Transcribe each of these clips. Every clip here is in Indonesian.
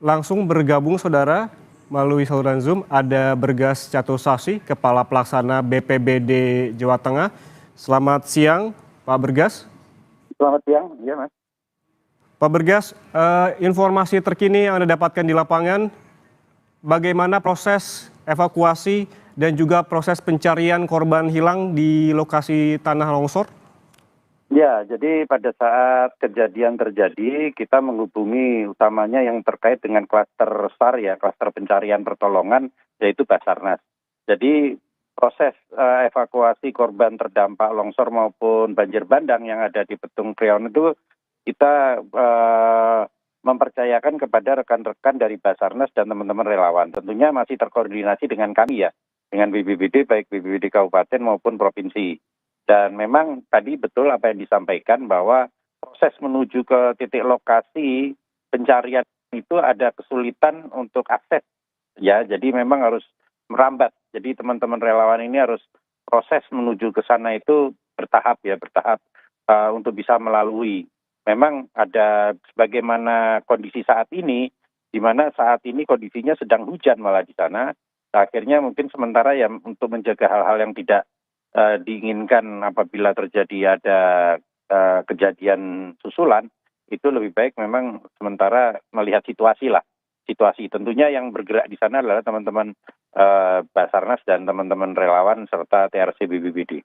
Langsung bergabung saudara melalui saluran Zoom ada Bergas Chatosasi, Kepala Pelaksana BPBD Jawa Tengah. Selamat siang Pak Bergas. Selamat siang, iya Mas. Pak Bergas, informasi terkini yang Anda dapatkan di lapangan, bagaimana proses evakuasi dan juga proses pencarian korban hilang di lokasi tanah longsor? Ya, jadi pada saat kejadian terjadi, kita menghubungi utamanya yang terkait dengan klaster SAR ya, klaster pencarian pertolongan, yaitu Basarnas. Jadi proses evakuasi korban terdampak longsor maupun banjir bandang yang ada di Petung Priok itu kita mempercayakan kepada rekan-rekan dari Basarnas dan teman-teman relawan. Tentunya masih terkoordinasi dengan kami ya, dengan BPBD, baik BPBD Kabupaten maupun Provinsi. Dan memang tadi betul apa yang disampaikan bahwa proses menuju ke titik lokasi pencarian itu ada kesulitan untuk akses ya, jadi memang harus merambat. Jadi teman-teman relawan ini harus proses menuju ke sana itu bertahap ya, untuk bisa melalui. Memang ada sebagaimana kondisi saat ini, di mana saat ini kondisinya sedang hujan malah di sana. Akhirnya mungkin sementara ya untuk menjaga hal-hal yang tidak diinginkan apabila terjadi ada kejadian susulan, itu lebih baik memang sementara melihat situasi. Tentunya yang bergerak di sana adalah teman-teman Basarnas dan teman-teman relawan serta TRC BPBD.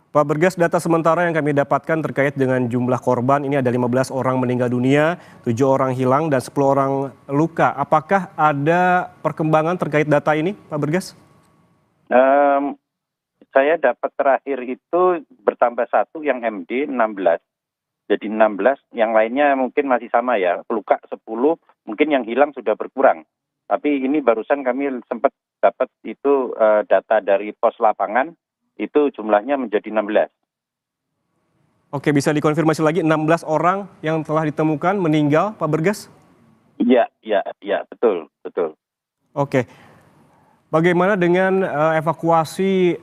Pak Bergas, data sementara yang kami dapatkan terkait dengan jumlah korban, ini ada 15 orang meninggal dunia, 7 orang hilang dan 10 orang luka. Apakah ada perkembangan terkait data ini, Pak Bergas? Saya dapat terakhir itu bertambah 1 yang MD 16. Jadi 16, yang lainnya mungkin masih sama ya, luka 10, mungkin yang hilang sudah berkurang. Tapi ini barusan kami sempat dapat itu data dari pos lapangan, itu jumlahnya menjadi 16. Oke, bisa dikonfirmasi lagi 16 orang yang telah ditemukan meninggal, Pak Bergas? Iya, betul. Oke. Bagaimana dengan evakuasi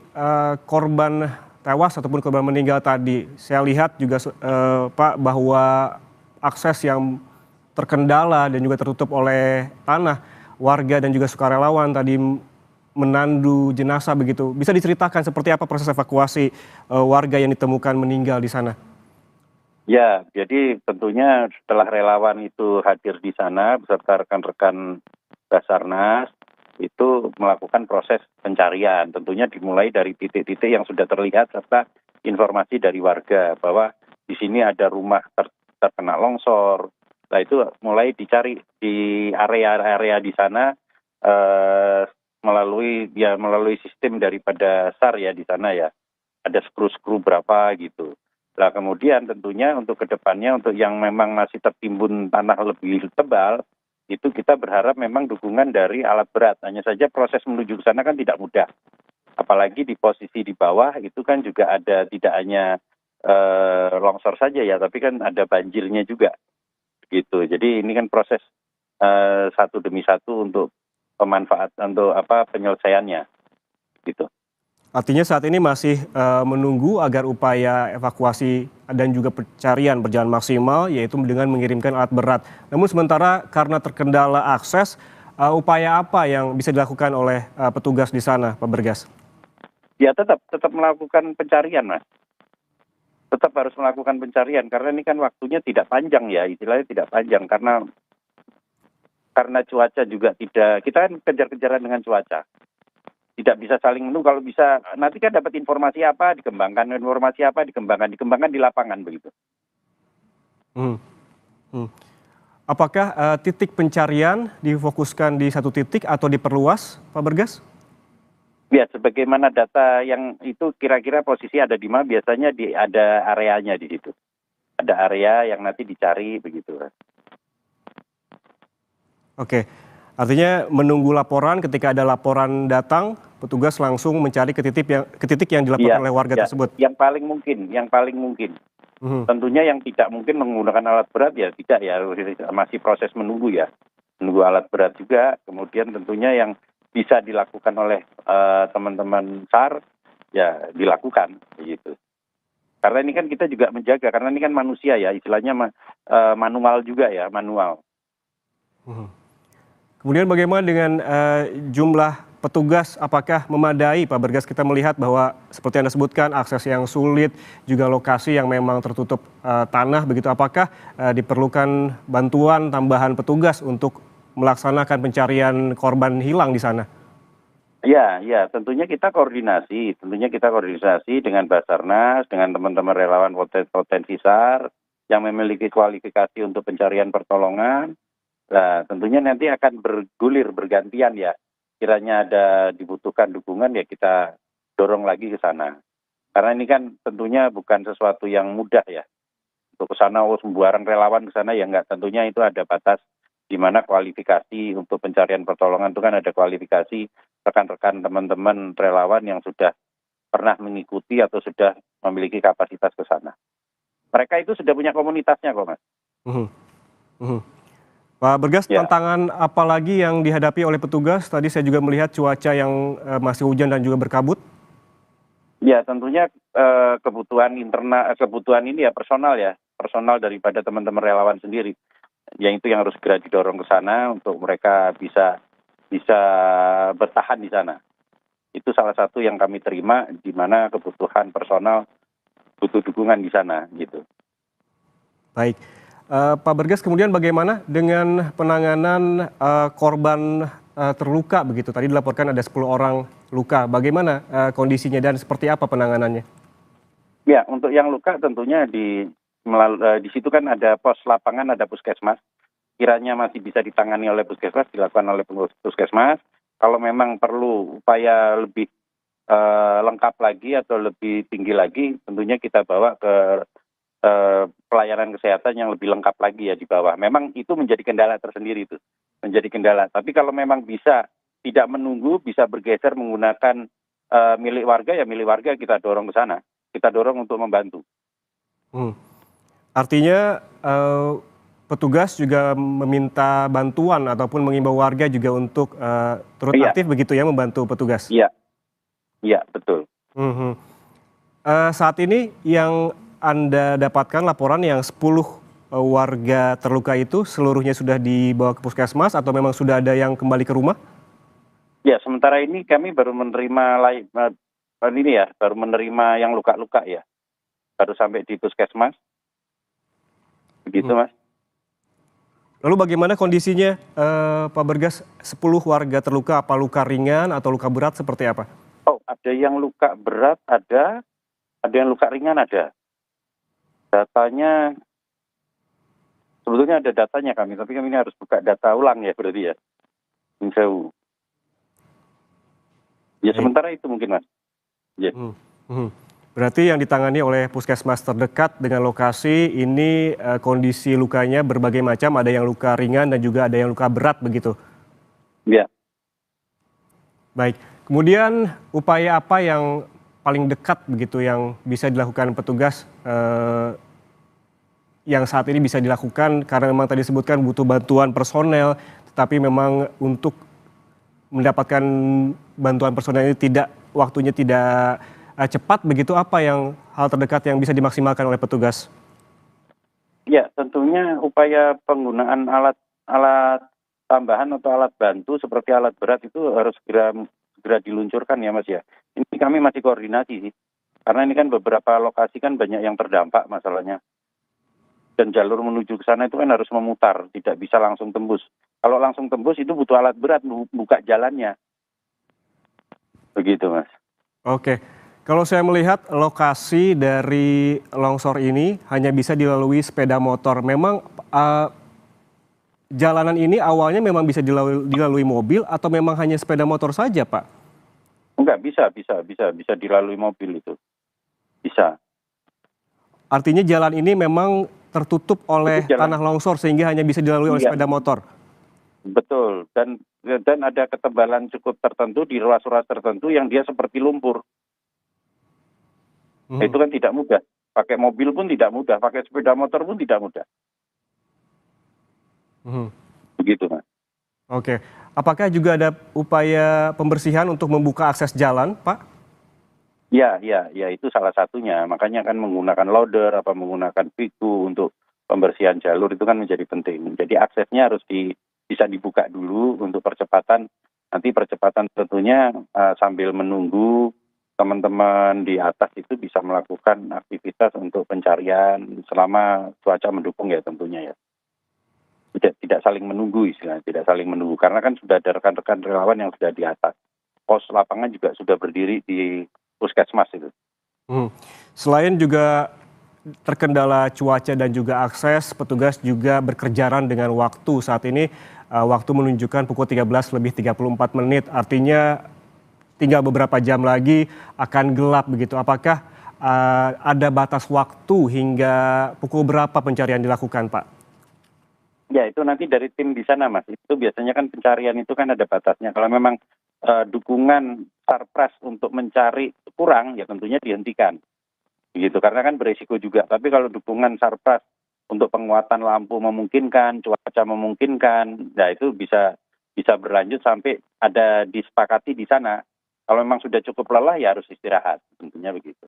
korban tewas ataupun korban meninggal tadi? Saya lihat juga Pak bahwa akses yang terkendala dan juga tertutup oleh tanah, warga dan juga sukarelawan tadi menandu jenazah begitu. Bisa diceritakan seperti apa proses evakuasi warga yang ditemukan meninggal di sana? Ya, jadi tentunya setelah relawan itu hadir di sana beserta rekan-rekan Basarnas, itu melakukan proses pencarian. Tentunya dimulai dari titik-titik yang sudah terlihat serta informasi dari warga bahwa di sini ada rumah terkena longsor. Nah itu mulai dicari di area-area di sana melalui sistem daripada SAR ya di sana ya. Ada skru-skru berapa gitu. Nah kemudian tentunya untuk kedepannya untuk yang memang masih tertimbun tanah lebih tebal, itu kita berharap memang dukungan dari alat berat. Hanya saja proses menuju ke sana kan tidak mudah. Apalagi di posisi di bawah itu kan juga ada tidak hanya longsor saja ya, tapi kan ada banjirnya juga. Gitu. Jadi ini kan proses satu demi satu untuk penyelesaiannya. Gitu. Artinya saat ini masih menunggu agar upaya evakuasi dan juga pencarian berjalan maksimal, yaitu dengan mengirimkan alat berat. Namun sementara karena terkendala akses, upaya apa yang bisa dilakukan oleh petugas di sana, Pak Bergas? Ya tetap melakukan pencarian, Mas. Tetap harus melakukan pencarian karena ini kan waktunya tidak panjang ya, istilahnya tidak panjang karena cuaca juga tidak, kita kan kejar-kejaran dengan cuaca. Tidak bisa saling menunggu, kalau bisa nanti kan dapat informasi apa dikembangkan di lapangan begitu. Apakah titik pencarian difokuskan di satu titik atau diperluas, Pak Bergas? Ya, sebagaimana data yang itu kira-kira posisi ada di mana, biasanya ada areanya di situ. Ada area yang nanti dicari begitu. Oke, artinya menunggu laporan, ketika ada laporan datang, petugas langsung mencari ke titik yang dilaporkan oleh warga tersebut. Yang paling mungkin. Tentunya yang tidak mungkin menggunakan alat berat ya tidak ya, masih proses menunggu ya. Menunggu alat berat juga, kemudian tentunya yang bisa dilakukan oleh teman-teman SAR ya dilakukan begitu. Karena ini kan kita juga menjaga, karena ini kan manusia ya, istilahnya manual juga ya, manual. Mhm. Kemudian bagaimana dengan jumlah petugas, apakah memadai Pak Bergas? Kita melihat bahwa seperti Anda sebutkan akses yang sulit, juga lokasi yang memang tertutup tanah begitu. Apakah diperlukan bantuan tambahan petugas untuk melaksanakan pencarian korban hilang di sana? Ya, ya, tentunya kita koordinasi dengan Basarnas, dengan teman-teman relawan potensi SAR yang memiliki kualifikasi untuk pencarian pertolongan. Nah, tentunya nanti akan bergulir bergantian ya. Kiranya ada dibutuhkan dukungan ya kita dorong lagi ke sana. Karena ini kan tentunya bukan sesuatu yang mudah ya. Untuk ke sana, sembarang relawan ke sana ya enggak. Tentunya itu ada batas di mana kualifikasi untuk pencarian pertolongan itu kan ada kualifikasi rekan-rekan teman-teman relawan yang sudah pernah mengikuti atau sudah memiliki kapasitas ke sana. Mereka itu sudah punya komunitasnya kok, Mas. Mhm, mhm. Pak Bergas, Ya, tantangan apa lagi yang dihadapi oleh petugas? Tadi saya juga melihat cuaca yang masih hujan dan juga berkabut. ya tentunya kebutuhan internal, kebutuhan ini ya personal daripada teman-teman relawan sendiri. Yang itu yang harus segera didorong ke sana untuk mereka bisa bisa bertahan di sana. Itu salah satu yang kami terima di mana kebutuhan personal butuh dukungan di sana gitu. Baik, Pak Bergas, kemudian bagaimana dengan penanganan korban terluka begitu? Tadi dilaporkan ada 10 orang luka. Bagaimana kondisinya dan seperti apa penanganannya? Ya, untuk yang luka tentunya di situ kan ada pos lapangan, ada puskesmas. Kiranya masih bisa ditangani oleh puskesmas, dilakukan oleh puskesmas. Kalau memang perlu upaya lebih lengkap lagi atau lebih tinggi lagi, tentunya kita bawa ke pelayanan kesehatan yang lebih lengkap lagi ya di bawah. Memang itu menjadi kendala tersendiri itu, menjadi kendala. Tapi kalau memang bisa tidak menunggu, bisa bergeser menggunakan milik warga ya milik warga kita dorong ke sana. Kita dorong untuk membantu. Hmm. Artinya petugas juga meminta bantuan ataupun mengimbau warga juga untuk turut Iya, aktif begitu ya membantu petugas. iya, iya, betul. Mhm. Saat ini yang Anda dapatkan laporan yang 10 warga terluka itu seluruhnya sudah dibawa ke puskesmas atau memang sudah ada yang kembali ke rumah? Ya, sementara ini kami baru menerima ini ya, baru menerima yang luka-luka ya. Baru sampai di puskesmas, begitu Mhm. Mas. Lalu bagaimana kondisinya, Pak Bergas, 10 warga terluka, apa luka ringan atau luka berat seperti apa? Oh, ada yang luka berat, ada yang luka ringan ada. Datanya, sebetulnya ada datanya kami, tapi kami ini harus buka data ulang ya berarti ya. Insewu. Ya Baik. sementara itu mungkin Mas. Ya. Mhm, mhm. Berarti yang ditangani oleh puskesmas terdekat dengan lokasi ini, kondisi lukanya berbagai macam, ada yang luka ringan dan juga ada yang luka berat begitu? Ya. Baik, kemudian upaya apa yang paling dekat begitu yang bisa dilakukan petugas, yang saat ini bisa dilakukan karena memang tadi disebutkan butuh bantuan personel, tetapi memang untuk mendapatkan bantuan personel ini waktunya tidak, cepat begitu, apa yang hal terdekat yang bisa dimaksimalkan oleh petugas? Ya, tentunya upaya penggunaan alat alat tambahan atau alat bantu seperti alat berat itu harus segera segera diluncurkan ya Mas ya. Ini kami masih koordinasi sih. Karena ini kan beberapa lokasi kan banyak yang terdampak masalahnya. Dan jalur menuju ke sana itu kan harus memutar, tidak bisa langsung tembus. Kalau langsung tembus itu butuh alat berat buka jalannya. Begitu Mas. Oke, kalau saya melihat lokasi dari longsor ini hanya bisa dilalui sepeda motor. Memang, jalanan ini awalnya memang bisa dilalui mobil atau memang hanya sepeda motor saja, Pak? Enggak, bisa dilalui mobil itu. Bisa. Artinya jalan ini memang tertutup Itu oleh jalan, tanah longsor sehingga hanya bisa dilalui oleh iya, sepeda motor? betul. Dan ada ketebalan cukup tertentu di ruas-ruas tertentu yang dia seperti lumpur. Mhm, Itu kan tidak mudah. Pakai mobil pun tidak mudah, pakai sepeda motor pun tidak mudah. mhm. Begitu, Mas. Oke. Apakah juga ada upaya pembersihan untuk membuka akses jalan, Pak? Ya, ya, ya itu salah satunya. Makanya kan menggunakan loader, menggunakan piku untuk pembersihan jalur itu kan menjadi penting. Jadi aksesnya harus bisa dibuka dulu untuk percepatan. Nanti percepatan tentunya sambil menunggu teman-teman di atas itu bisa melakukan aktivitas untuk pencarian selama cuaca mendukung ya tentunya ya. Tidak saling menunggu istilahnya, tidak saling menunggu. Karena kan sudah ada rekan-rekan relawan yang sudah di atas. Pos lapangan juga sudah berdiri di puskesmas itu. Selain juga terkendala cuaca dan juga akses, petugas juga berkejaran dengan waktu. Saat ini waktu menunjukkan pukul 13:34, artinya tinggal beberapa jam lagi akan gelap begitu. Apakah ada batas waktu hingga pukul berapa pencarian dilakukan, Pak? Ya itu nanti dari tim di sana Mas, itu biasanya kan pencarian itu kan ada batasnya. Kalau memang dukungan Sarpras untuk mencari kurang, ya tentunya dihentikan. Gitu, karena kan beresiko juga. Tapi kalau dukungan Sarpras untuk penguatan lampu memungkinkan, cuaca memungkinkan, ya itu bisa berlanjut sampai ada disepakati di sana. Kalau memang sudah cukup lelah ya harus istirahat, tentunya begitu.